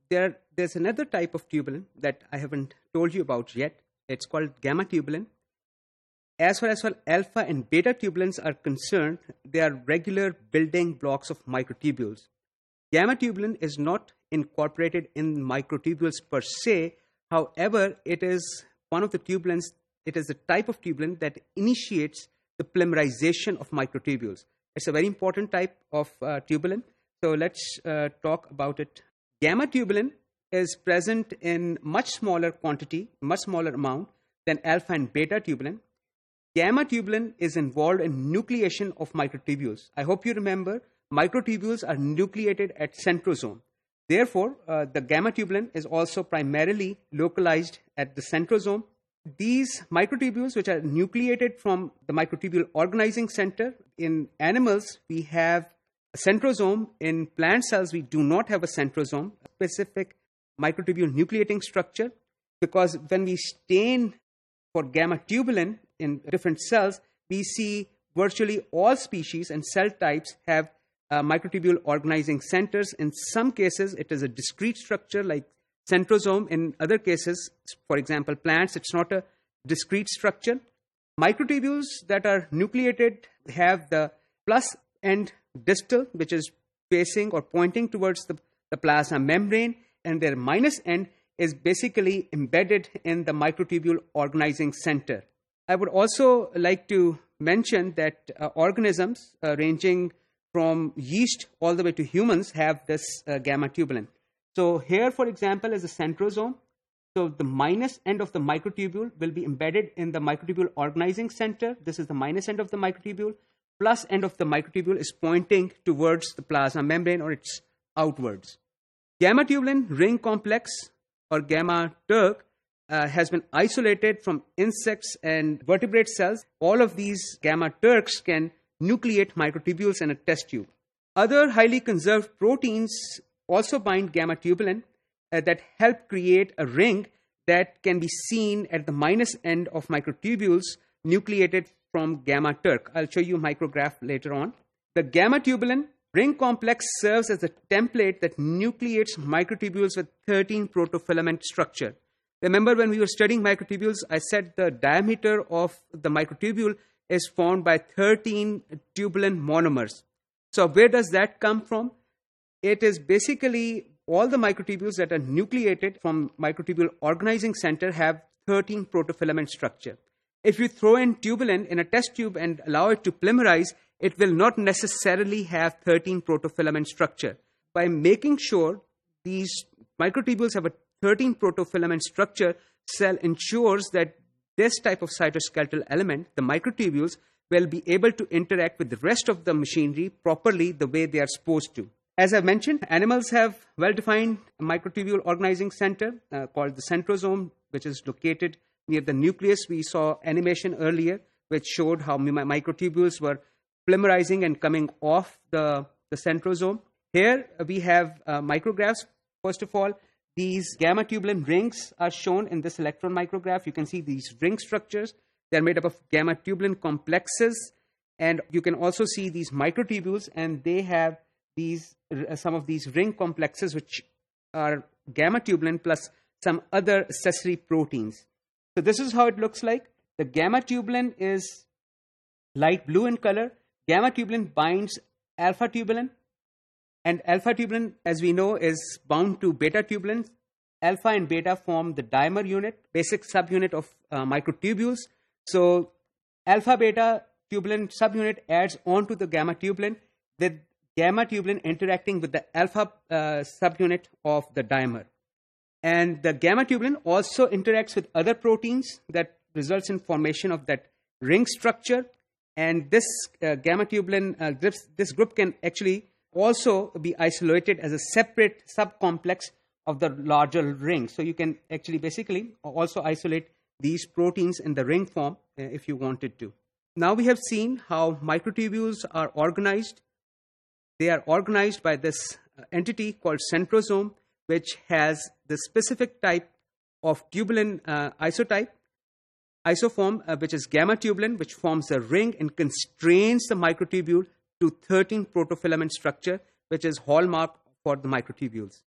there's another type of tubulin that I haven't told you about yet. It's called gamma tubulin. As far as alpha and beta tubulins are concerned, they are regular building blocks of microtubules. Gamma tubulin is not incorporated in microtubules per se. However, it is one of the tubulins, it is the type of tubulin that initiates the polymerization of microtubules. It's a very important type of tubulin. So let's talk about it. Gamma tubulin is present in much smaller quantity, much smaller amount than alpha and beta tubulin. Gamma tubulin is involved in nucleation of microtubules. I hope you remember, microtubules are nucleated at centrosome. Therefore, the gamma tubulin is also primarily localized at the centrosome. These microtubules, which are nucleated from the microtubule organizing center, in animals, we have a centrosome. In plant cells, we do not have a centrosome, a specific microtubule nucleating structure, because when we stain for gamma tubulin in different cells, we see virtually all species and cell types have microtubule organizing centers. In some cases, it is a discrete structure like centrosome. In other cases, for example, plants, it's not a discrete structure. Microtubules that are nucleated have the plus end distal, which is facing or pointing towards the plasma membrane, and their minus end is basically embedded in the microtubule organizing center. I would also like to mention that organisms ranging from yeast all the way to humans have this gamma tubulin. So here, for example, is a centrosome. So the minus end of the microtubule will be embedded in the microtubule organizing center. This is the minus end of the microtubule. Plus end of the microtubule is pointing towards the plasma membrane, or it's outwards. Gamma tubulin ring complex, or gamma turk, has been isolated from insects and vertebrate cells. All of these gamma turks can nucleate microtubules in a test tube. Other highly conserved proteins also bind gamma tubulin that help create a ring that can be seen at the minus end of microtubules nucleated from gamma turk. I'll show you a micrograph later on. The gamma tubulin ring complex serves as a template that nucleates microtubules with 13 protofilament structure. Remember, when we were studying microtubules, I said the diameter of the microtubule is formed by 13 tubulin monomers. So where does that come from? It is basically all the microtubules that are nucleated from microtubule organizing center have 13 protofilament structure. If you throw in tubulin in a test tube and allow it to polymerize, it will not necessarily have 13 protofilament structure. By making sure these microtubules have a 13 protofilament structure, cell ensures that this type of cytoskeletal element, the microtubules, will be able to interact with the rest of the machinery properly the way they are supposed to. As I mentioned, animals have well-defined microtubule organizing center called the centrosome, which is located near the nucleus. We saw animation earlier which showed how microtubules were polymerizing and coming off the centrosome. Here we have micrographs. First of all, these gamma tubulin rings are shown in this electron micrograph. You can see these ring structures. They're made up of gamma tubulin complexes. And you can also see these microtubules, and they have these some of these ring complexes, which are gamma tubulin plus some other accessory proteins. So this is how it looks like. The gamma tubulin is light blue in color. Gamma tubulin binds alpha tubulin. And alpha tubulin, as we know, is bound to beta tubulin. Alpha and beta form the dimer unit, basic subunit of microtubules. So alpha beta tubulin subunit adds on to the gamma tubulin, with gamma tubulin interacting with the alpha subunit of the dimer. And the gamma tubulin also interacts with other proteins that results in formation of that ring structure. And this gamma tubulin, this group can actually also be isolated as a separate subcomplex of the larger ring. So you can actually basically also isolate these proteins in the ring form if you wanted to. Now we have seen how microtubules are organized. They are organized by this entity called centrosome, which has the specific type of tubulin isoform, which is gamma tubulin, which forms a ring and constrains the microtubule to 13 protofilament structure, which is hallmark for the microtubules.